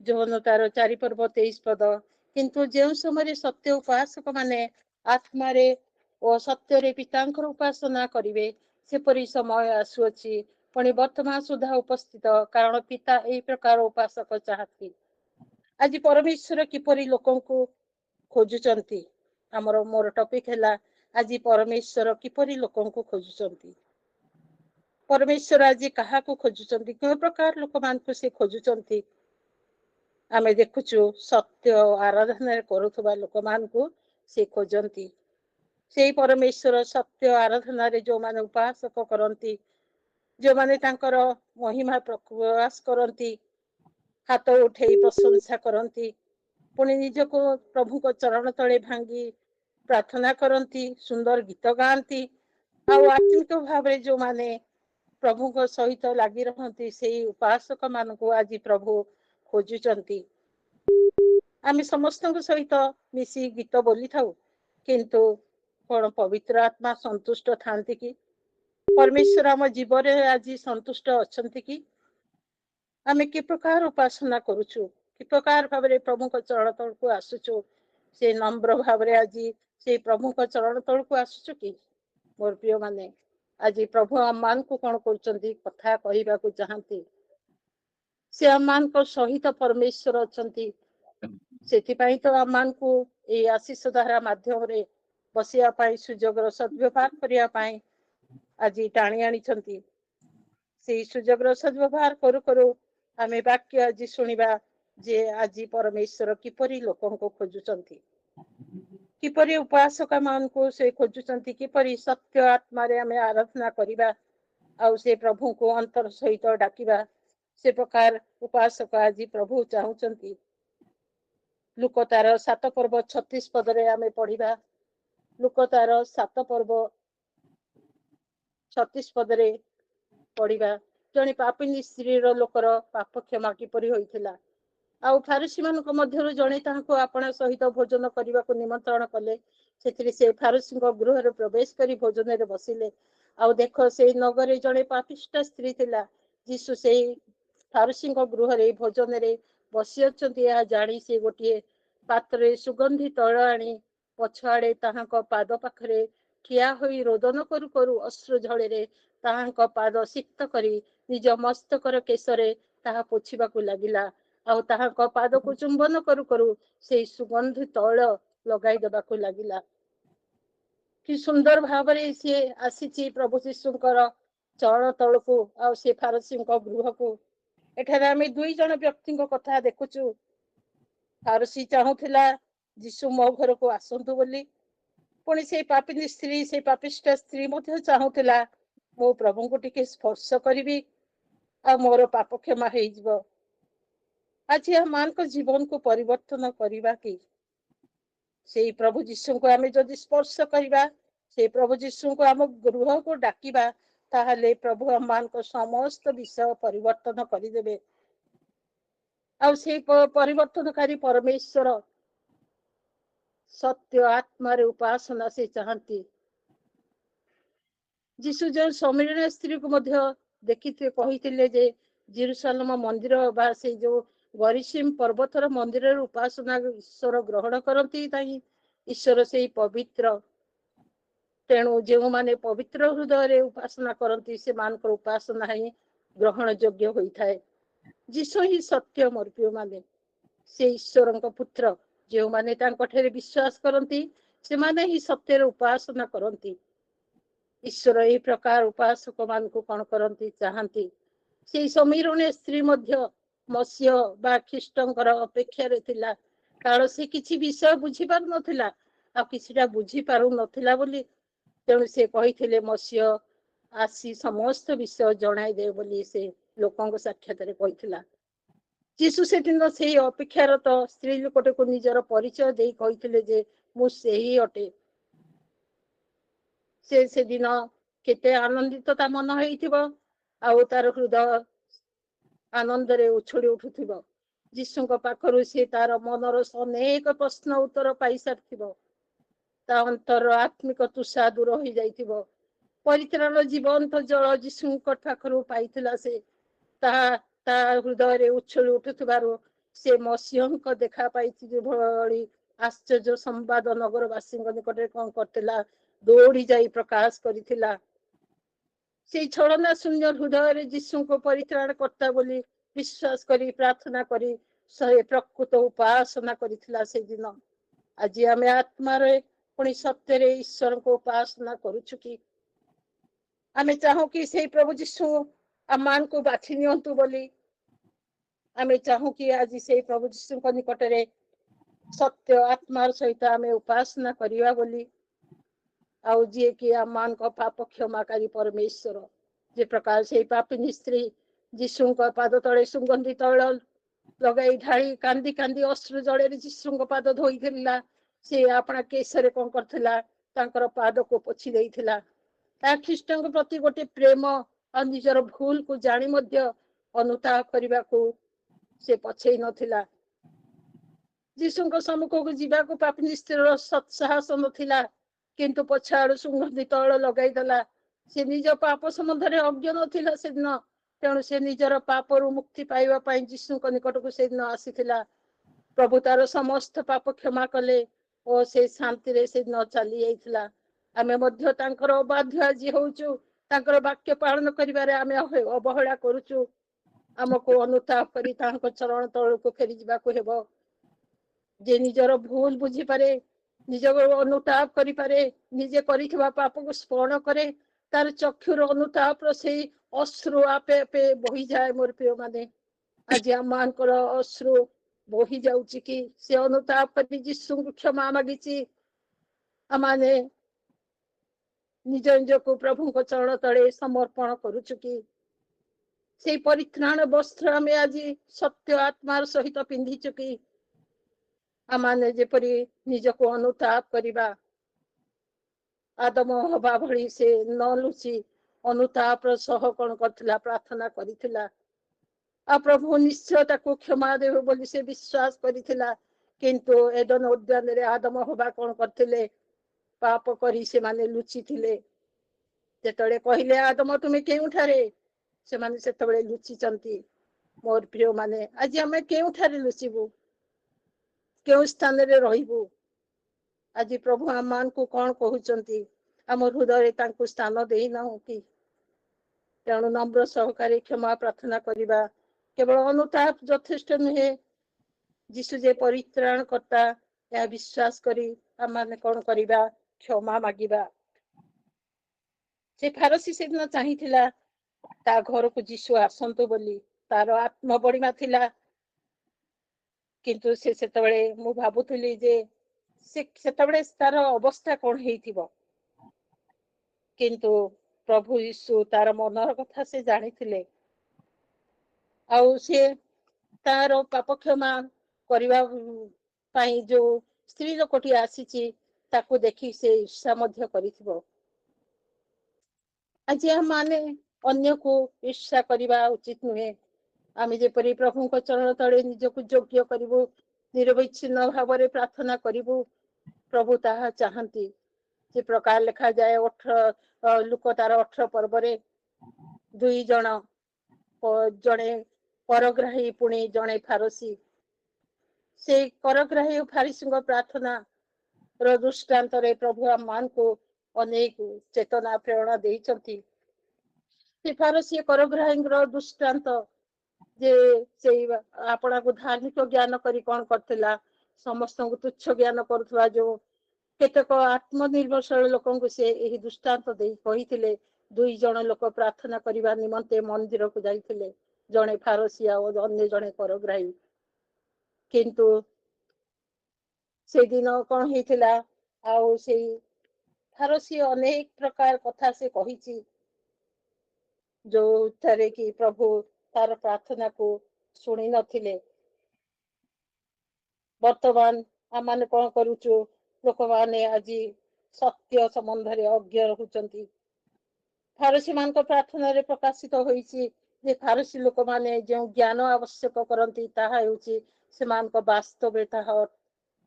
ଯୌନ ତାର 4 पर्व 23 पद किंतु जो समय सत्य उपासक माने आत्मारे और सत्य पितांकर उपासना करिवे सेपरि समय आसुअछि पुणी वर्तमान सुधा उपस्थित कारण पिता एई प्रकार उपासक चाहती। आज परमेश्वर किपरि लोकन को खोजुचंती हमर मोर टॉपिक हैला आज परमेश्वर किपरि लोकन को खोजुचंती। परमेश्वर आज कहा को खोजुचंती के प्रकार लोक मान को से खोजुचंती आमे देखुछु सत्य आराधना करुथबा लोक मान को से खोजंती। से परमेश्वर सत्य आराधना रे जो माने उपासक करंती जो माने तांकर महिमा प्रकाश करंती हाथ उठे प्रशंसा करंती पुणी निज को प्रभु को चरण तले भांगी प्रार्थना करंती सुंदर गीत गाती आत्मिक भाव जो माने प्रभु को सहित लगी रहती से उपासक मान को आज प्रभु खोजुचंती। आम समस्त सहित मिसी गीत बोली थाउ किंतु कौन पवित्र आत्मा संतुष्ट थांती कि परमेश्वर आम जीवन आज संतुष्ट अच्छा कि आम कि प्रकार उपासना करुचु कि प्रकार भाव प्रभु को चरण तल को आसुचु से नम्र भाव आज से प्रभु को चरण तल को आसुचु कि मोर प्रिय माने आज प्रभु आम मान को कौन कर कथा कहवा को चाहती से आम मान को सहित परमेश्वर अच्छा से तो आम मान को ये आशीष धारा माध्यम रे बसिया सुजोग सद्व्यवहार करने आज टाणी आनी से सुजोग सद्व्यवहार करू करू आम वाक्य आज शुणा जे आज परमेश्वर किपरि लोक को खोजुचंती किपरि उपासक मान को से खोजुचंती किपरि सत्य आत्मा रे आम आराधना करिबा आउ से प्रभु को अंतर सहित डाकिबा से प्रकार उपासक आज प्रभु चाहूचंती। लुक तार 7 पर्व 36 पद रे आमे पढ़िबा लुक तार 7 पर्व 36 पद रे पढ़िबा जने पापिनी स्त्री रो लोकर पाप क्षमा किपरि होइथिला आउ फारिसी मानक मध्यरु जने ताहाको आपण सहित भोजन करबा को निमंत्रण कले सेथिरे से फारिसी को गृह रे प्रवेश करी भोजन रे बसिले आउ देखो से नगरे जने पापिष्ट स्त्री थिला यीशु से फारिसी को गृह रे भोजन रे बसी अछंती या जानी से गोटे पात्र सुगंधी तैल आनी पछाड़े ताहाको पाद पाखरे ठिया होई रोदन करू करू अश्रु झड़े ताहाको पाद सिक्त करी निज मस्तकर केशरे ताहा पोछिबा को लागिला आउ ताहाको पाद को चुंबन करू करू से सुगंधी तैल लगाई देबा को लागिला। कि सुंदर भाव रे से आसीची प्रभु यीशुंकर चरण तल को आ से फारसी गृह को एठारे आमे दुई जन व्यक्ति कथा देखुचु फारसी चाहूला यीशु मो घर को आसतु बोली पुणी से पापिनी स्त्री से पापिष्ट स्त्री चाहूला मो प्रभु को टिके स्पर्श करी आ मोर पाप क्षमा हो आज मान को जीवन को परिवर्तन करवा कि से प्रभु यीशु को आम जदि स्पर्श करवा से प्रभु यीशु को आम गृह को डाकिबा ताहले प्रभु आम मान को समस्त विषय परिवर्तन करदेवे आ से परिवर्तनकारी परमेश्वर सत्य आत्मा रे उपासना से चाहती। यीशु जो समीरण स्त्री को देखी कही जे जेरुसलेम मंदिर बा से जो गरिसिम पर्वतर मंदिर उपासना ईश्वर ग्रहण करती ईश्वर से पवित्र तेणु जो माने पवित्र हृदय रे उपासना करती से मान उपासना ही ग्रहण योग्य होता है। यीशु ही सत्य मोर प्रिय माने से ईश्वर पुत्र जो माने तांकठे विश्वास करती से माने ही सत्य उपासना करती ईश्वर यही प्रकार उपासक मान को कौन करती चाहती से समीरण स्त्री मसीह बा ख्रीष्टर अपेक्षा थिला कारण से किसी विषय बुझी पार नथिला आ किछिटा बुझी पारु नथिला बोली तेणु से कही मसीह आसी समस्त विषय जणाई दे बोली से लोकों साक्षात कही यीशु से दिन से अपेक्षारत स्त्री लोकटे को निजर परिचय दे कही जे मु सेही अटे से दिन केते आनंदित ता मन होइथिबो आउ तार हृदय आनंद रे उछड़ी उठुथिबो यीशु को पाखरु से तार मनर अनेक प्रश्न उत्तर पाई सारथिबो ता अंतर आत्मिक तुषा दूर हो जाइथिबो परित्राण जीवंत जल यीशु को पाखरु पाइथिला से ता हृदय रे उछड़ी उठुथिबारु से मसीह देखा पाई भली आश्चर्य संवाद नगरवासी निकट कौन करथिला दौड़ी जाई प्रकाश करिथिला से छलना शून्य हृदय जीशु को परित्राण करता बोली विश्वास करी प्रार्थना करी से प्रकृत उपासना करिथिला से दिन आज आम आत्मा पुणी सत्य ईश्वर को उपासना करुछु कि आम चाहू कि से प्रभु जीशु आम मान को बाछि नियंतु बोली आम चाहू कि आज से प्रभु जीशु निकट में सत्य आत्मार सहित आम उपासना करवा बोली आउ जी कि आम मान को पाप क्षमाकारी परमेश्वर जे प्रकार से पापिनी स्त्री जीशु पाद तले सुगंधि तैल लगाई ढाई कांदी कांदी अश्रु जड़े जीशु पाद धोई से अपना केशरे कौन कर पाद को पोछि देइथिला ख्रीष्ट प्रति गोटे प्रेम और निजर भूल को जानी मध्य अनुताप करने को से पछई नथिला जीशु सम्मुख को जीवा पापिनी स्त्री सत्साहस नथिला किंतु पछाड़ सुगंधि तैल लगाई देला से निज पाप संबंध अज्ञ नथिला से दिन तेणु से निजर पापरु मुक्ति पाइबा पई जीशु निकट को से दिन आसीथिला प्रभु तार समस्त पाप क्षमा कले और से शांति रे से दिन चली जाइथिला आमे मध्य तांकर अबाध्य आज होउचु तांकर वाक्य पालन करिबारे आमे अवहेला करूचु आमको अनुताप करी तांकर चरण तल को फेरी जिबा को हेबो जे निजर भूल बुझी पारे निजर अनुताप करि पारे निजे करिथिबा पाप को स्मरण करे तार चक्षुर अनुताप से अश्रु आपे आपे बही जाए मोर प्रिय माने आज आम मानकर अश्रु बही जाउची कि से अनुताप करी जीशु क्षमा मागिची आमाने निज निज को प्रभु को चरण तले समर्पण करुचु कि से परित्राण वस्त्र आम आज सत्य आत्मार सहित पिंधिचु कि आमाने जेपरी निज को अनुताप करिबा आदम हवा भली से न लुचि अनुताप सह कौन करथिला प्रार्थना करिथिला आ प्रभु निश्चय ताको क्षमा देव बोली से विश्वास करिथिला किंतु एदन उद्यान रे आदम हवा कौन करथिले पाप करी से माने लुचि थिले जेतळे कहिले आदम तुमे केउठारे से माने सेतବେଳେ लुचिचंती मोर प्रिय माने आज हमें केउठारे लुचिबु केउ स्थान रे रहिबु आज प्रभु आम मान को कौन कहउचंती आम हृदय तांको स्थान देई ना कि तेणु नम्र सहकारी क्षमा प्रार्थना करिबा केवल अनुताप यथेष्ट नुहे जीशु जे परित्राण करता या विश्वास करी आम माने कौन करिबा क्षमा मागिबा से फारसी से दिन चाहिथिला ता घर को जीशु आसंतु बोली तार आत्म बड़ीमा थिला किंतु से सेतबळे मु भाबुथली जे सेतबळे तार अवस्था कौन हेइथिबो किंतु प्रभु यीशु तार मनर कथा से जानिथिले आउ से तार पाप क्षमा करबा पई जो स्त्री लोकटी आसीची ताको देखि से ईर्षा मध्य करिथिबो आज हम माने अन्य को ईर्षा करबा उचित नुहे आमे जेपरि प्रभु को चरण तळे निजको योग्य करिवो निरविच्छिन्न भाव रे प्रार्थना करिवो प्रभु ताहा चाहंती जे प्रकार लिखा जाए 18 लुक तार 18 पर्व रे दुई जण जणे परग्राही पुणी जणे फारसी से करग्राही फारिसी प्रार्थना रो दृष्टांत रे प्रभु आम मान को अनेक चेतना प्रेरणा देइचंती से फारसी करग्राही दृष्टांत जे से आपना को धार्मिक ज्ञान करी कौन करथिला समस्त को तुच्छ ज्ञान करथवा जो केतक आत्मनिर्भरशील लोक से यही दृष्टांत दे कही दुई जन लोक प्रार्थना करने निमंते मंदिर को जाइथिले जड़े फारसी और अन्य जड़े करग्राही किंतु से दिन कौन होता आउ से फारसी अनेक प्रकार कथा से कही जो थारे कि प्रभु तार प्रार्थना को शुणी नथिले वर्तमान आम कौन करुचु लोक माने आज सत्य संबंध रे अज्ञ रहुचंती फारसी मान प्रार्थना रे प्रकाशित होईची जे फारसी लोक माने जो ज्ञान आवश्यक करंती ताहा हेउची सेमान को वास्तव ताहा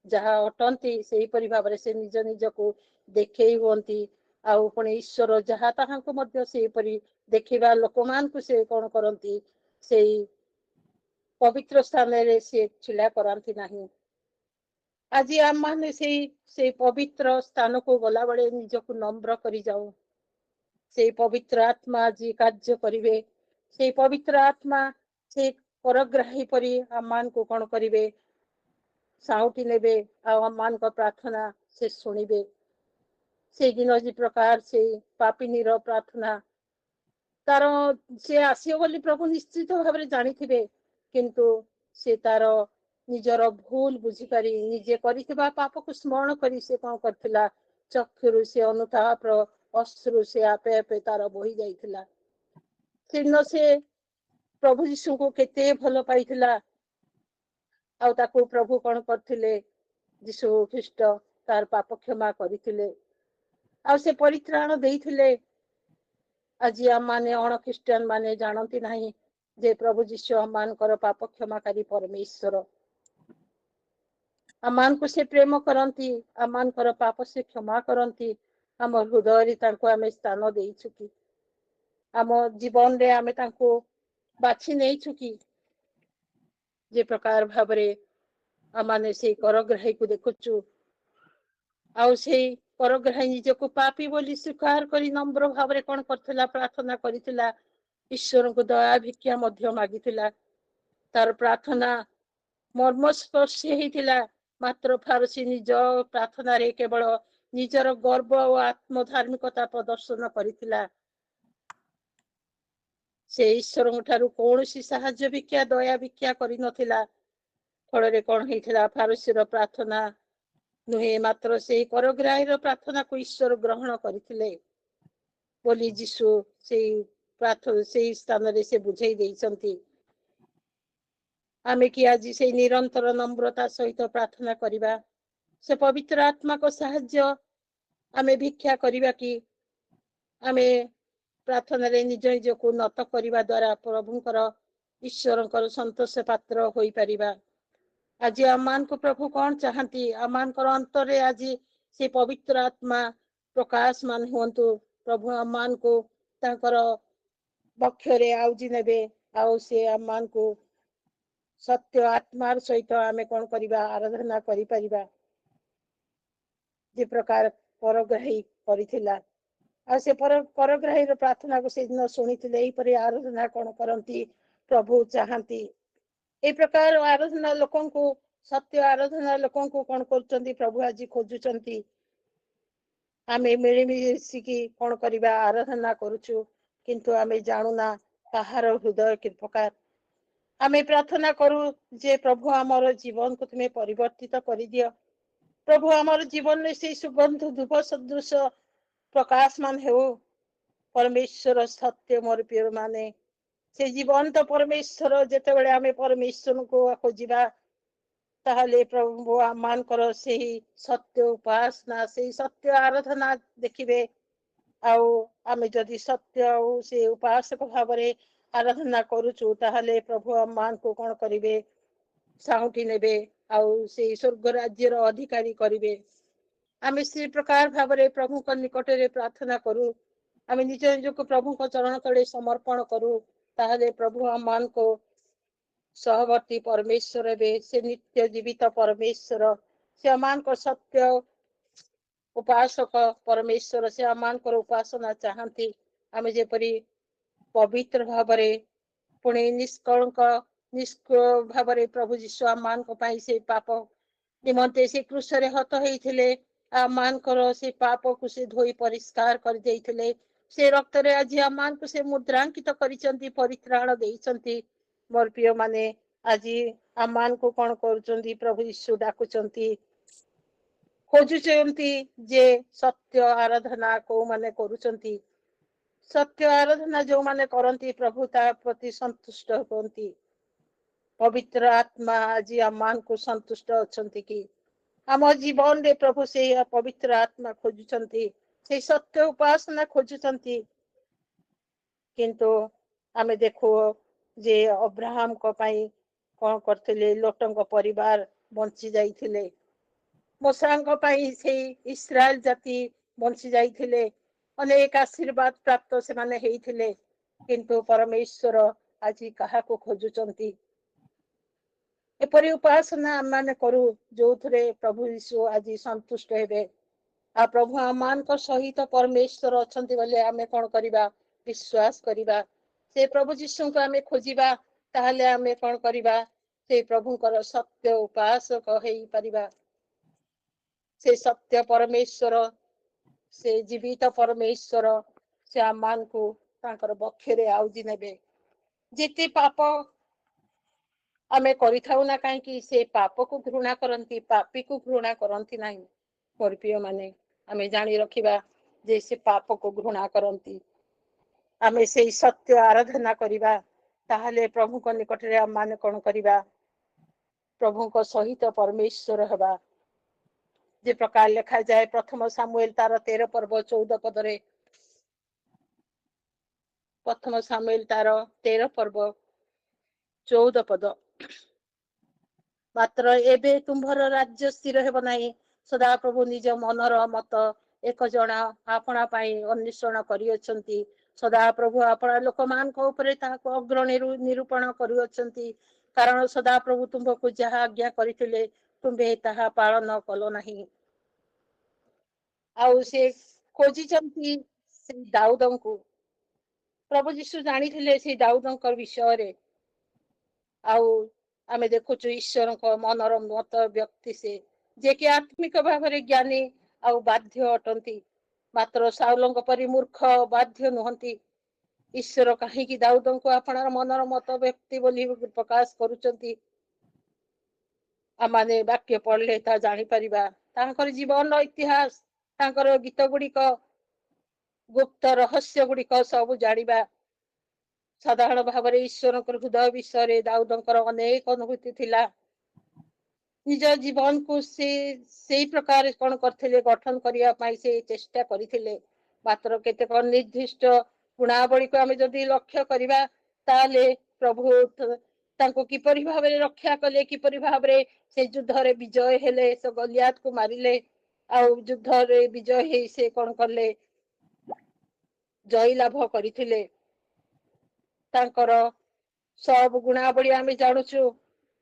जहा अटंती सेही परि भाबरे से निज निज को देखेई होंती आउ पुणी ईश्वर जहा ताहा को मध्य सेही परि देखिबा लोक मान को से कोन करंती सेही पवित्र स्थान रे से छिला करती नहीं। आज आम माने से पवित्र स्थान को गला बड़े निजक नम्र करी जाऊ। से पवित्र आत्मा आज कार्य करिवे। से पवित्र आत्मा से परग्राही परी आम मान को कौन करिवे साउटी नेबे आम मान को प्रार्थना से सुनिबे। से दिन जी प्रकार से पापिनीर प्रार्थना तार से आसियो बोली प्रभु निश्चित भाव में जानी थे, किंतु से तार निजर भूल बुझीपारी निजे करिथिबा पाप को स्मरण करी से कौन करथिला चक्षुरु से अनुताप अश्रु से आपे आपे तार बही जाइथिला। सेदिन से प्रभु यीशु को केते भल पाइथिला आउ ताको प्रभु कौन करथिले यीशु ख्रीष्ट तार पाप क्षमा करिथिले आउ से परित्राण देइथिले। आज आम माने अण ख्रीस्टियन माने जानती नहीं जे प्रभु यीशु आम मानकर पाप क्षमाकारी परमेश्वर। आम मान को से प्रेम करती आम मानकर पाप से क्षमा करती। आम हृदय आम स्थान देइछु कि आम जीवन रे आमे तांको बाछि नेइछु कि जे प्रकार भाबरे आम माने से करग्राही को देखुछु आउ से परग्राही निजको पापी बोली स्वीकार करी नम्र भाव में कौन करथिला प्रार्थना करिथिला। ईश्वर को दया भिक्षा मध्य मागिथिला। तार प्रार्थना मर्मस्पर्शी हेतिला। मात्र फारसी निज प्रार्थना रे केवल निजर गर्व और आत्मधार्मिकता प्रदर्शन करिथिला। से ईश्वर ठारू कौनसी साहाय्य भिक्षा दया भिक्षा करि नथिला। फल कौन हेतिला फारसीर प्रार्थना नुहे मात्र से करग्राहीर प्रार्थना को ईश्वर ग्रहण करथिले बोली यीशु से प्रार्थना से स्थान रे से बुझाई देइछंती। आमे कि आज से निरंतर नम्रता सहित प्रार्थना करिबा। से पवित्र आत्मा को साहाय्य आमे भिक्षा करिबा कि आमे प्रार्थना रे निज निज को नत करिबा द्वारा प्रभुकर ईश्वरकर संतोष पात्र होई परिबा। आज आमान को प्रभु कौन चाहती आमान को अंतर आज से पवित्र आत्मा प्रकाश मान हुंतु। प्रभु आमान को तांकर बक्षरे आउजी नेबे आउ से आमान को सत्य आत्मार सहित आमे कौन करिबा आराधना करि परिबा जे प्रकार परग्राही करिथिला। आ से परग्राही प्रार्थना को से दिन सुनिथिले एही परि आराधना कौन करंती प्रभु चाहती। ए प्रकार आराधना लोकों को सत्य आराधना लोकों को कौन करचंती प्रभु आज खोजुचंती। आमे मिलिमिशिकी कौन करिबा आराधना करूछु किंतु आमे जानुना कहार हृदय कि प्रकार। आमे प्रार्थना करू जे प्रभु आमर जीवन को तुम्हें परिवर्तित कर दियो। प्रभु आमर जीवन में से सुगंध धूप सदृश प्रकाश मान हेउ। परमेश्वर सत्य मोर प्रिय माने से जीवन तो परमेश्वर जेते बेले आमे परमेश्वर को खोजिबा ताहले प्रभु आमान करो से सत्य उपासना से सत्य आराधना देखिबे। आउ आमे जदि सत्य से उपासक भाव में आराधना करूछु ताहले प्रभु आमान को कौन करिवे साउटी नेबे आउ से स्वर्ग राज्यर अधिकारी करिवे। आमे से प्रकार भाव में प्रभु को निकट रे प्रार्थना करू। आमे निज निज को प्रभु को चरण तले समर्पण करू ताहले प्रभु आमान को सहवर्ती परमेश्वर बे से नित्य जीवित परमेश्वर से आमान को सत्य उपासक परमेश्वर से आमान को उपासना चाहती। आमे जेपरी पवित्र भाव में पुणे निष्कलंक भाव में प्रभु यीशु आमान को पाई से पाप निमंते से क्रूस रे हत होइथिले। आमान को से पाप को से धोई परिष्कार कर देइथिले। से रक्त रे आज आमान को से मुद्रांकित करिसंती परित्राण देइसंती। मोर प्रिय माने आज आमान को कौन करुचंती प्रभु यीशु डाकुचंती खोजुचंती जे सत्य आराधना को माने करुचंती। सत्य आराधना जो माने करंती प्रभु ता प्रति संतुष्ट होती। पवित्र आत्मा आज आमान को संतुष्ट अछंती कि आम जीवन रे प्रभु से पवित्र आत्मा खोजुचंती से सत्य उपासना खोजुचंती। किंतु आमे देखो जे अब्राहम को पाई कौन करथिले लोटंग परिवार बंची जाइथिले। मूसा पाई से इस्राएल जाति बंची जाइथिले। अनेक आशीर्वाद प्राप्त से माने हेइथिले। किंतु परमेश्वर आज कहा को खोजुचंती एपरी उपासना आम माने करू जो थे प्रभु यीशु आज संतुष्ट हेबे आ प्रभु आम सहित परमेश्वर अच्छा बोले आम कौन करवा विश्वास करवा से प्रभु यीशु को आम खोजा ताहले आम कौन करवा से प्रभुकर सत्य उपासक हो पारिबा से सत्य परमेश्वर से जीवित परमेश्वर से आम मान को बक्षरे आउजी नेबे जेते पाप आमे करिथाउ ना कहीं से पाप को घृणा करती पापी को घृणा करती ना मोर प्रिय माने आमे जानी रखिबा जे से पाप को घृणा करती आमे से सत्य आराधना करिबा ताहले प्रभु को निकट रे आम माने कोन करिबा प्रभु को सहित परमेश्वर हवा जे प्रकार लिखा जाए प्रथम सामुएल तार 13 पर्व 14 पदरे प्रथम सामुएल तार 13 पर्व 14 पद मात्र एबे तुम्भर राज्य स्थिर हेब नाही सदा प्रभु निज मनर मत एक जना आपणा पाई अन्वेषण करियछंती सदा प्रभु आपणा लोक मान को ऊपर ताको अग्रणी निरूपण करियछंती कारण सदा प्रभु तुमको जहा आज्ञा करिथिले तुम्बे ताहा पालन कलो नाही आउ से खोजिचंती से दाऊदंको प्रभु यीशु जानी थिले से दाऊदंकर विषय रे आउ आमे देखुछु ईश्वर को मनर मत व्यक्ति से जे कि आत्मिक भाव रे ज्ञानी आउ बाध्य अटंती मात्र साउलंक परि मूर्ख बाध्य नुहंती ईश्वर कहीं दाऊदंको आपणार मनर मत व्यक्ति बोली प्रकाश करूचंती आमाने वाक्य पढ़ले ता जानी परिबा तांकर जीवन इतिहास तांकर गीत गुड़िक गुप्त रहस्य गुड़िक सब जानिबा साधारण भाव में ईश्वर हृदय विषय दाऊदंकर अनेक अनुभूति थिला निज जीवन को से प्रकार कौन करथिले गठन करिया पाई से चेष्टा करिथिले मात्र केतेक निर्दिष्ट गुणावली को आमे जदि लक्ष्य करिबा ताले प्रभु तांको किपरि भाव में रक्षा कले किपरि भाव में से युद्ध रे विजय हेले से गलियात को मारिले आ युद्ध रे विजय हे से कौन करले जय लाभ करिथिले तांकर सब गुणावली आमे जानुछु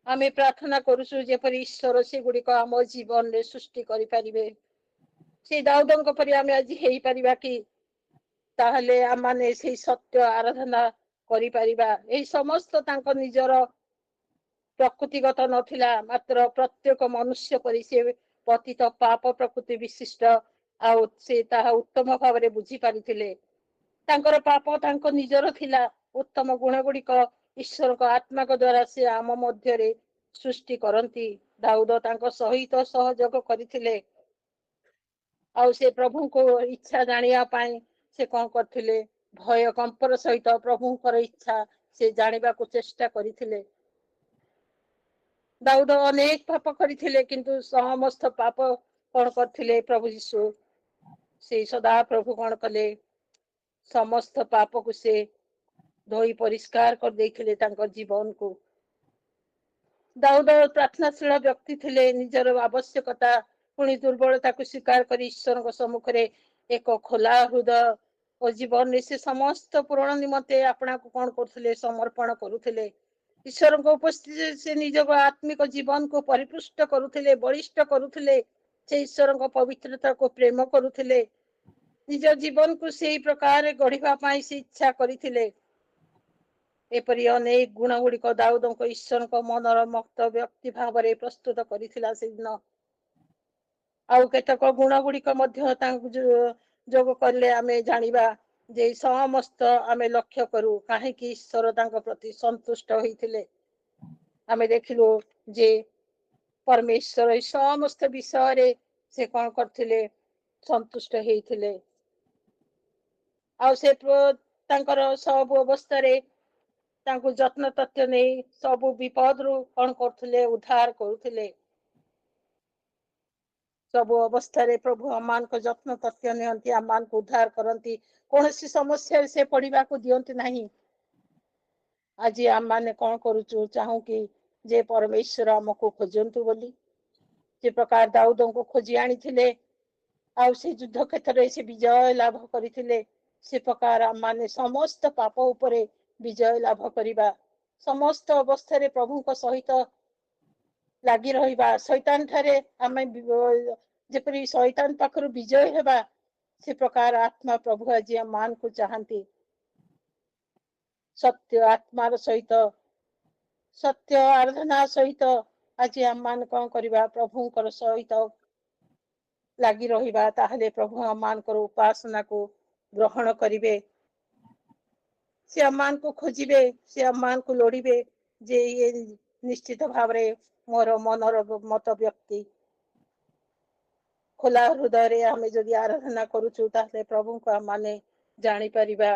आमे प्रार्थना करूछु जेपरि ईश्वर से गुड़िक आम जीवन रे सृष्टि करि परिबे से दाऊदंक परि आमे आज हेई परिबा कि ताहले आम माने से सत्य आराधना करि परिबा एई समस्त तांको निजर प्रकृतिगत नथिला मात्र प्रत्येक मनुष्य परि से पतित पाप प्रकृति विशिष्ट आउ से ताहा उत्तम भाव रे बुझी पारिथिले तांकर पाप तांको निजर थिला उत्तम गुण गुड़िक ईश्वर को आत्मा को द्वारा से आम मध्य सृष्टि करती दाऊद तांको सहित सहयोग करथिले आउ से प्रभु को इच्छा जानिया पाई से कौन करथिले भय कंपर सहित प्रभुकर इच्छा से जानिबा को चेष्टा करथिले दाऊद अनेक पाप करथिले किंतु समस्त पाप कौन करथिले प्रभु यीशु से सदा प्रभु कौन कले समस्त पाप को से धोई परिष्कार कर देथिले तांको जीवन को दाऊद प्रार्थनाशील व्यक्ति थिले निजर आवश्यकता पुणी दुर्बलता को स्वीकार कर ईश्वर को सम्मुख रे एक खोला हृदय और जीवन से समस्त पूर्ण निमंते अपना को कौन करथिले समर्पण करुथिले ईश्वर को उपस्थिति से निज आत्मिक जीवन को परिपुष्ट करुथिले बलिष्ठ करुथिले से ईश्वर को पवित्रता को प्रेम करुथिले निज जीवन को से प्रकार गढ़िबा पाई से इच्छा करिथिले एपरि अनेक गुण गुड़िक दाऊदंक ईश्वर को मनर मक्त व्यक्ति भाव में प्रस्तुत करिथिला से दिन आउ केतक गुण गुड़िक मध्य जोग करले आमे जानिबा जे समस्त आमे लक्ष्य करू काहे कि ईश्वर तांको प्रति संतुष्ट होइथिले आमे देखिलु जे परमेश्वर समस्त विषय रे से कोन करथिले संतुष्ट होइथिले आउ से तांकर सब अवस्था रे तांको जत्न तथ्य नहीं सब विपद रु कौन करथिले उद्धार करुथिले सब अवस्था रे प्रभु अमान को जत्न तथ्य नियंती अमान को उद्धार करंती कौन सी समस्या से पड़िबा को दियंती नहीं आज आम माने कौन करूचु चाहू कि जे परमेश्वर हमको खोजंतु बोली जे प्रकार दाऊदों को खोजी आनी थिले आउ से युद्ध क्षेत्र से विजय लाभ करथिले से प्रकार आम माने समस्त पाप उपरे विजय लाभ करिबा समस्त अवस्था रे प्रभु को सहित ଲାଗି ରହିବା, ଶୈତାନ ଠାରେ ଆମେ ଯେପରି ଶୈତାନ ପାଖରୁ ବିଜୟ ହେବା, ସେ ପ୍ରକାର ଆତ୍ମା ପ୍ରଭୁ ଆଜି ଆମ ମାନଙ୍କୁ ଚାହାନ୍ତି। ସତ୍ୟ ଆତ୍ମାର ସହିତ, ସତ୍ୟ ଆରାଧନା ସହିତ ଆଜି ଆମ ମାନେ କଣ କରିବା, ପ୍ରଭୁଙ୍କର ସହିତ ଲାଗି ରହିବା। ତାହେଲେ ପ୍ରଭୁ ଆମ ମାନଙ୍କର ଉପାସନାକୁ ଗ୍ରହଣ କରିବେ। ସେ ଆମ ମାନଙ୍କୁ ଖୋଜିବେ, ସେ ଆମ ମାନଙ୍କୁ ଲୋଡ଼ିବେ ଯେ ଇଏ ନିଶ୍ଚିତ ଭାବରେ ମୋର ମନର ମତ ବ୍ୟକ୍ତି। ଖୋଲା ହୃଦୟରେ ଆମେ ଯଦି ଆରାଧନା କରୁଛୁ, ତାହେଲେ ପ୍ରଭୁଙ୍କୁ ଆମେ ମାନେ ଜାଣିପାରିବା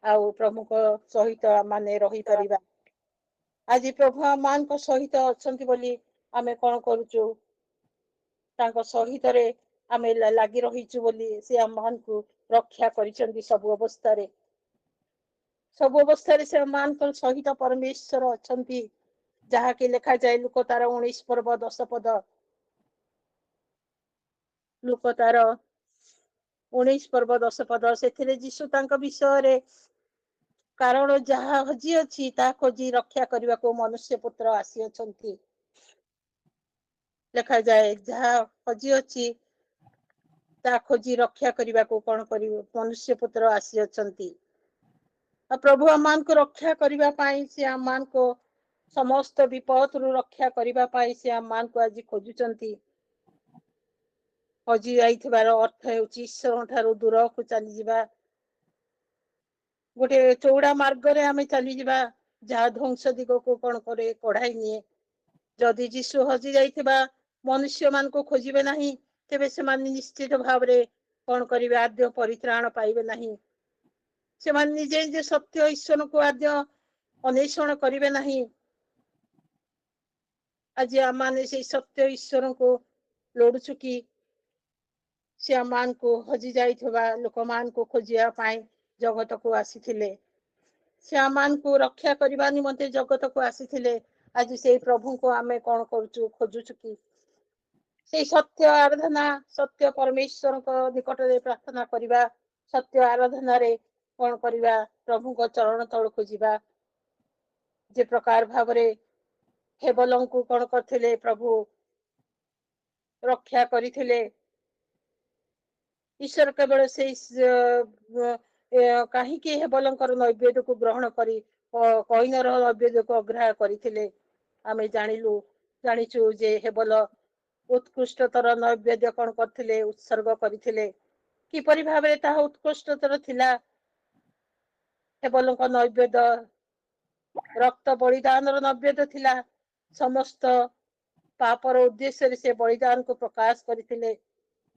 ଆଉ ପ୍ରଭୁଙ୍କ ସହିତ ଆମେ ରହିପାରିବା। ଆଜି ପ୍ରଭୁ ଆମ ମାନଙ୍କ ସହିତ ଅଛନ୍ତି ବୋଲି ଆମେ କଣ କରୁଛୁ, ତାଙ୍କ ସହିତରେ ଆମେ ଲାଗି ରହିଛୁ ବୋଲି ସେ ଆମ ମାନଙ୍କୁ ରକ୍ଷା କରିଛନ୍ତି। ସବୁ ଅବସ୍ଥାରେ, ସବୁ ଅବସ୍ଥାରେ ସେ ମାନଙ୍କର ସହିତ ପରମେଶ୍ୱର ଅଛନ୍ତି, ଯାହାକି ଲେଖାଯାଏ ଲୁକ ତାର 19 ପର୍ବ 10 ପଦ। ଲୁକ ତାର 19 ପର୍ବ 10 ପଦ, ସେଥିରେ ଯୀଶୁ ତାଙ୍କ ବିଷୟରେ, କାରଣ ଯାହା ହଜି ଅଛି ତାହା ଖୋଜି ରକ୍ଷା କରିବାକୁ ମନୁଷ୍ୟ ପୁତ୍ର ଆସିଅଛନ୍ତି। ଲେଖାଯାଏ ଯାହା ହଜି ଅଛି ତା ଖୋଜି ରକ୍ଷା କରିବାକୁ କଣ କରିବ, ମନୁଷ୍ୟ ପୁତ୍ର ଆସିଅଛନ୍ତି। ଆଉ ପ୍ରଭୁ ଆମମାନଙ୍କୁ ରକ୍ଷା କରିବା ପାଇଁ, ସେ ଆମମାନଙ୍କୁ ସମସ୍ତ ବିପଦରୁ ରକ୍ଷା କରିବା ପାଇଁ ସେ ଆମମାନଙ୍କୁ ଆଜି ଖୋଜୁଛନ୍ତି। ହଜି ଯାଇଥିବାର ଅର୍ଥ ହେଉଛି ଈଶ୍ୱରଙ୍କ ଠାରୁ ଦୂରକୁ ଚାଲିଯିବା। ଗୋଟେ ଚଉଡା ମାର୍ଗରେ ଆମେ ଚାଲିଯିବା, ଯାହା ଧ୍ୱଂସ ଦିଗକୁ କଣ କରେ, କଢାଇ ନିଏ। ଯଦି ଯୀଶୁ ହଜି ଯାଇଥିବା ମନୁଷ୍ୟ ମାନଙ୍କୁ ଖୋଜିବେ ନାହିଁ, ତେବେ ସେମାନେ ନିଶ୍ଚିତ ଭାବରେ କଣ କରିବେ, ଆଦ୍ୟ ପରିତ୍ରାଣ ପାଇବେ ନାହିଁ। ସେମାନେ ନିଜେ ନିଜେ ସତ୍ୟ ଈଶ୍ୱରଙ୍କୁ ଆଦ୍ୟ ଅନ୍ୱେଷଣ କରିବେ ନାହିଁ। ଆଜି ଆମମାନେ ସେଇ ସତ୍ୟ ଈଶ୍ୱରଙ୍କୁ ଲୋଡୁଛୁ କି? ସେ ଆମମାନଙ୍କୁ ହଜି ଯାଇଥିବା ଲୋକମାନଙ୍କୁ ଖୋଜିବା ପାଇଁ ଜଗତକୁ ଆସିଥିଲେ। ସେ ଆମମାନଙ୍କୁ ରକ୍ଷା କରିବା ନିମନ୍ତେ ଜଗତକୁ ଆସିଥିଲେ। ଆଜି ସେଇ ପ୍ରଭୁଙ୍କୁ ଆମେ କଣ କରୁଛୁ, ଖୋଜୁଛୁ କି? ସେଇ ସତ୍ୟ ଆରାଧନା, ସତ୍ୟ ପରମେଶ୍ୱରଙ୍କ ନିକଟରେ ପ୍ରାର୍ଥନା କରିବା, ସତ୍ୟ ଆରାଧନାରେ କଣ କରିବା, ପ୍ରଭୁଙ୍କ ଚରଣ ତଳକୁ ଯିବା। ଯେ ପ୍ରକାର ଭାବରେ ହେବଲଙ୍କୁ କଣ କରିଥିଲେ, ପ୍ରଭୁ ରକ୍ଷା କରିଥିଲେ। ଈଶ୍ୱର କେବଳ ସେଇ କାହିଁକି ହେବଲଙ୍କର ନୈବେଦ୍ୟକୁ ଗ୍ରହଣ କରି କଇନର ନୈବେଦ୍ୟକୁ ଅଗ୍ରାହ୍ୟ କରିଥିଲେ, ଆମେ ଜାଣିଛୁ ଯେ ହେବଲ ଉତ୍କୃଷ୍ଟତର ନୈବେଦ୍ୟ କଣ କରିଥିଲେ, ଉତ୍ସର୍ଗ କରିଥିଲେ। କିପରି ଭାବରେ ତାହା ଉତ୍କୃଷ୍ଟତର ଥିଲା? ହେବଲଙ୍କ ନୈବେଦ୍ୟ ରକ୍ତ ବଳିଦାନର ନୈବେଦ୍ୟ ଥିଲା। ସମସ୍ତ ପାପର ଉଦ୍ଦେଶ୍ୟରେ ସେ ବଳିଦାନକୁ ପ୍ରକାଶ କରିଥିଲେ।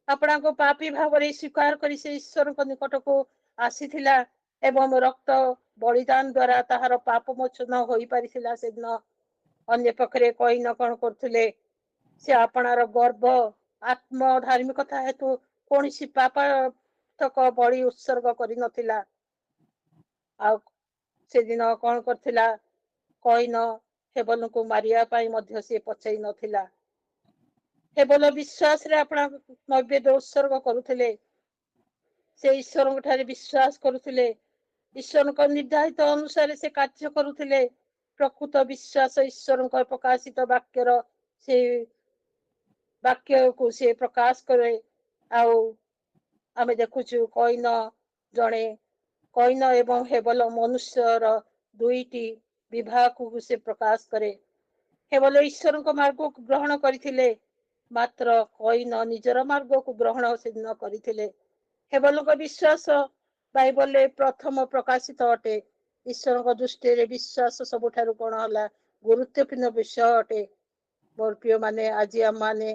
ଆପଣଙ୍କ ପାପୀ ଭାବରେ ସ୍ୱୀକାର କରି ସେ ଈଶ୍ୱରଙ୍କ ନିକଟକୁ ଆସିଥିଲା ଏବଂ ରକ୍ତ ବଳିଦାନ ଦ୍ଵାରା ତାହାର ପାପ ମୋଚନ ହୋଇପାରିଥିଲା। ସେଦିନ ଅନ୍ୟ ପକ୍ଷରେ କଇନ କଣ କରୁଥିଲେ, ସେ ଆପଣାର ଗର୍ବ, ଆତ୍ମ ଧାର୍ମିକତା ହେତୁ କୌଣସି ପାପାତ୍ମକ ବଳି ଉତ୍ସର୍ଗ କରିନଥିଲା। ଆଉ ସେଦିନ କଣ କରିଥିଲା, କଇନ ହେବଲଙ୍କୁ ମାରିବା ପାଇଁ ମଧ୍ୟ ସେ ପଛେଇ ନଥିଲା। ହେବଲ ବିଶ୍ୱାସରେ ଆପଣା ନୈବେଦ୍ୟ ଉତ୍ସର୍ଗ କରୁଥିଲେ। ସେ ଈଶ୍ୱରଙ୍କ ଠାରେ ବିଶ୍ୱାସ କରୁଥିଲେ। ଈଶ୍ୱରଙ୍କ ନିର୍ଦ୍ଧାରିତ ଅନୁସାରେ ସେ କାର୍ଯ୍ୟ କରୁଥିଲେ। ପ୍ରକୃତ ବିଶ୍ୱାସ ଈଶ୍ୱରଙ୍କ ପ୍ରକାଶିତ ବାକ୍ୟର ସେ ବାକ୍ୟକୁ ସେ ପ୍ରକାଶ କରେ। ଆଉ ଆମେ ଦେଖୁଛୁ କଇନ ଏବଂ ହେବଲ ମନୁଷ୍ୟର ଦୁଇଟି ବିବାହକୁ ସେ ପ୍ରକାଶ କରେ। ହେବଲ ଈଶ୍ୱରଙ୍କ ମାର୍ଗକୁ ଗ୍ରହଣ କରିଥିଲେ, ମାତ୍ର କଇନ ନିଜର ମାର୍ଗକୁ ଗ୍ରହଣ ସେଦିନ କରିଥିଲେ। ହେବଲଙ୍କ ବିଶ୍ୱାସ ବାଇବଲରେ ପ୍ରଥମ ପ୍ରକାଶିତ ଅଟେ। ଈଶ୍ୱରଙ୍କ ଦୃଷ୍ଟିରେ ବିଶ୍ୱାସ ସବୁଠାରୁ କଣ ହେଲା, ଗୁରୁତ୍ୱପୂର୍ଣ୍ଣ ବିଷୟ ଅଟେ। ମୋର ପ୍ରିୟ ମାନେ, ଆଜି ଆମ ମାନେ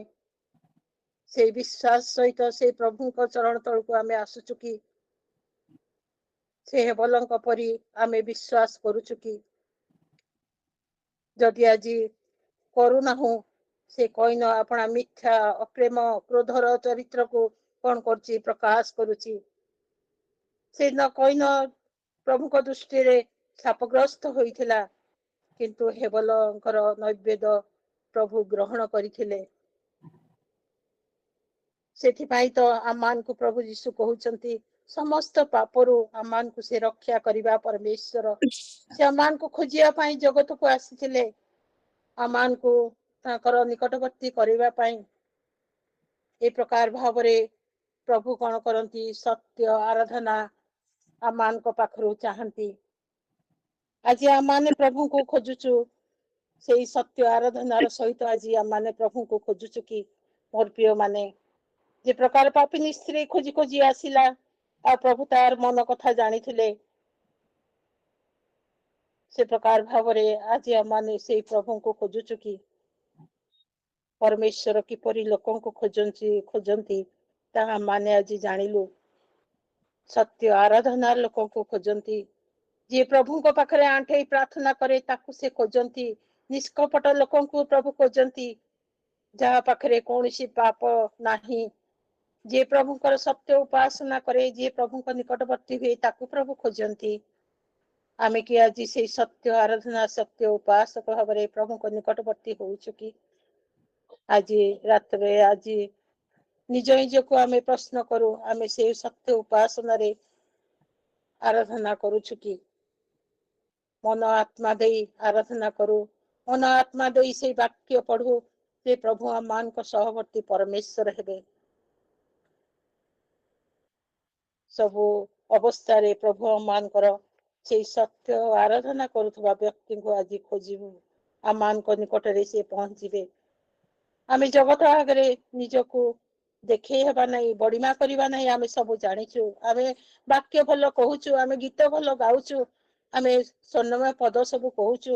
ସେଇ ବିଶ୍ୱାସ ସହିତ ସେଇ ପ୍ରଭୁଙ୍କ ଚରଣ ତଳକୁ ଆମେ ଆସୁଛୁ କି? ସେ ହେବଲଙ୍କ ପରି ଆମେ ବିଶ୍ୱାସ କରୁଛୁ କି? ଯଦି ଆଜି କରୁନାହୁଁ, ସେ କଇନ ଆପଣା ମିଥ୍ୟା, ଅପ୍ରେମ, କ୍ରୋଧର ଚରିତ୍ରକୁ କଣ କରୁଛି, ପ୍ରକାଶ କରୁଛି। ସେଦିନ କଇନ ପ୍ରଭୁଙ୍କ ଦୃଷ୍ଟିରେ ଶାପଗ୍ରସ୍ତ ହୋଇଥିଲା, କିନ୍ତୁ ହେବଲଙ୍କର ନୈବେଦ୍ୟ ପ୍ରଭୁ ଗ୍ରହଣ କରିଥିଲେ। ସେଥିପାଇଁ ତ ଆମମାନଙ୍କୁ ପ୍ରଭୁ ଯୀଶୁ କହୁଛନ୍ତି, ସମସ୍ତ ପାପରୁ ଆମମାନଙ୍କୁ ସେ ରକ୍ଷା କରିବା ପରମେଶ୍ୱର। ସେ ଆମମାନଙ୍କୁ ଖୋଜିବା ପାଇଁ ଜଗତକୁ ଆସିଥିଲେ। ଆମମାନଙ୍କୁ ତାଙ୍କର ନିକଟବର୍ତ୍ତୀ କରିବା ପାଇଁ ଏ ପ୍ରକାର ଭାବରେ ପ୍ରଭୁ କଣ କରନ୍ତି, ସତ୍ୟ ଆରାଧନା ଆମମାନଙ୍କ ପାଖରୁ ଚାହାନ୍ତି। ଆଜି ଆମମାନେ ପ୍ରଭୁଙ୍କୁ ଖୋଜୁଛୁ, ସେଇ ସତ୍ୟ ଆରାଧନାର ସହିତ ଆଜି ଆମମାନେ ପ୍ରଭୁଙ୍କୁ ଖୋଜୁଛୁ କି ମୋର ପ୍ରିୟ ମାନେ, ଯେ ପ୍ରକାର ପାପିନୀ ସ୍ତ୍ରୀ ଖୋଜି ଖୋଜି ଆସିଲା ଆଉ ପ୍ରଭୁ ତାର ମନ କଥା ଜାଣିଥିଲେ, ସେ ପ୍ରକାର ଭାବରେ ଆଜି ଆମମାନେ ସେଇ ପ୍ରଭୁଙ୍କୁ ଖୋଜୁଛୁ କି? ପରମେଶ୍ୱର କିପରି ଲୋକଙ୍କୁ ଖୋଜନ୍ତି ତାହା ମାନେ ଆଜି ଜାଣିଲୁ। ସତ୍ୟ ଆରାଧନା ଲୋକଙ୍କୁ ଖୋଜନ୍ତି, ଯିଏ ପ୍ରଭୁଙ୍କ ପାଖରେ ଆଣ୍ଠେଇ ପ୍ରାର୍ଥନା କରେ ତାକୁ ସେ ଖୋଜନ୍ତି। ନିଷ୍କପଟ ଲୋକଙ୍କୁ ପ୍ରଭୁ ଖୋଜନ୍ତି, ଯାହା ପାଖରେ କୌଣସି ପାପ ନାହିଁ, ଯିଏ ପ୍ରଭୁଙ୍କର ସତ୍ୟ ଉପାସନା କରେ, ଯିଏ ପ୍ରଭୁଙ୍କ ନିକଟବର୍ତ୍ତୀ ହୁଏ ତାକୁ ପ୍ରଭୁ ଖୋଜନ୍ତି। ଆମେ କି ଆଜି ସେଇ ସତ୍ୟ ଆରାଧନା ସତ୍ୟ ଉପାସକ ଭାବରେ ପ୍ରଭୁଙ୍କ ନିକଟବର୍ତ୍ତୀ ହଉଛୁ କି? ଆଜି ରାତ୍ରରେ ଆଜି ନିଜ ନିଜକୁ ଆମେ ପ୍ରଶ୍ନ କରୁ, ଆମେ ସେଇ ସତ୍ୟ ଉପାସନାରେ ଆରାଧନା କରୁଛୁ କି? ମନ ଆତ୍ମା ଦେଇ ଆରାଧନା କରୁ, ମନ ଆତ୍ମା ଦେଇ ସେଇ ବାକ୍ୟ ପଢୁ, ସେ ପ୍ରଭୁ ଆମମାନଙ୍କ ସହବର୍ତ୍ତୀ ପରମେଶ୍ୱର ହେବେ। ସବୁ ଅବସ୍ଥାରେ ପ୍ରଭୁ ଆମମାନଙ୍କର ସେଇ ସତ୍ୟ ଆରାଧନା କରୁଥିବା ବ୍ୟକ୍ତିଙ୍କୁ ଆଜି ଖୋଜିବୁ, ଆମମାନଙ୍କ ନିକଟରେ ସେ ପହଞ୍ଚିବେ। ଆମେ ଜଗତ ଆଗରେ ନିଜକୁ ଦେଖେଇ ହେବା ନାହିଁ, ବଡିମା କରିବା ନାହିଁ। ଆମେ ସବୁ ଜାଣିଛୁ, ଆମେ ବାକ୍ୟ ଭଲ କହୁଛୁ, ଆମେ ଗୀତ ଭଲ ଗାଉଛୁ, ଆମେ ସ୍ୱର୍ଣ୍ଣମୟ ପଦ ସବୁ କହୁଛୁ,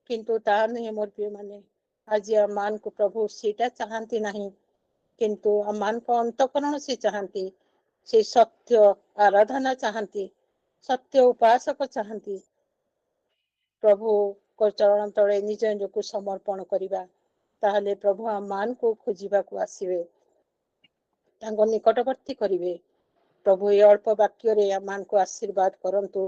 କିନ୍ତୁ ତାହା ନୁହେଁ ମୋର ପ୍ରିୟ ମାନେ। ଆଜି ଆମମାନଙ୍କୁ ପ୍ରଭୁ ସେଇଟା ଚାହାନ୍ତି ନାହିଁ, କିନ୍ତୁ ଆମମାନଙ୍କ ଅନ୍ତଃକରଣ ସେ ଚାହାନ୍ତି, ସେ ସତ୍ୟ ଆରାଧନା ଚାହାନ୍ତି, ସତ୍ୟ ଉପାସକ ଚାହାନ୍ତି। ପ୍ରଭୁଙ୍କ ଚରଣ ତଳେ ନିଜ ନିଜକୁ ସମର୍ପଣ କରିବା, ତାହେଲେ ପ୍ରଭୁ ଆମମାନଙ୍କୁ ଖୋଜିବାକୁ ଆସିବେ, ତାଙ୍କ ନିକଟବର୍ତ୍ତୀ କରିବେ। ପ୍ରଭୁ ଏ ଅଳ୍ପ ବାକ୍ୟରେ ଆମମାନଙ୍କୁ ଆଶୀର୍ବାଦ କରନ୍ତୁ।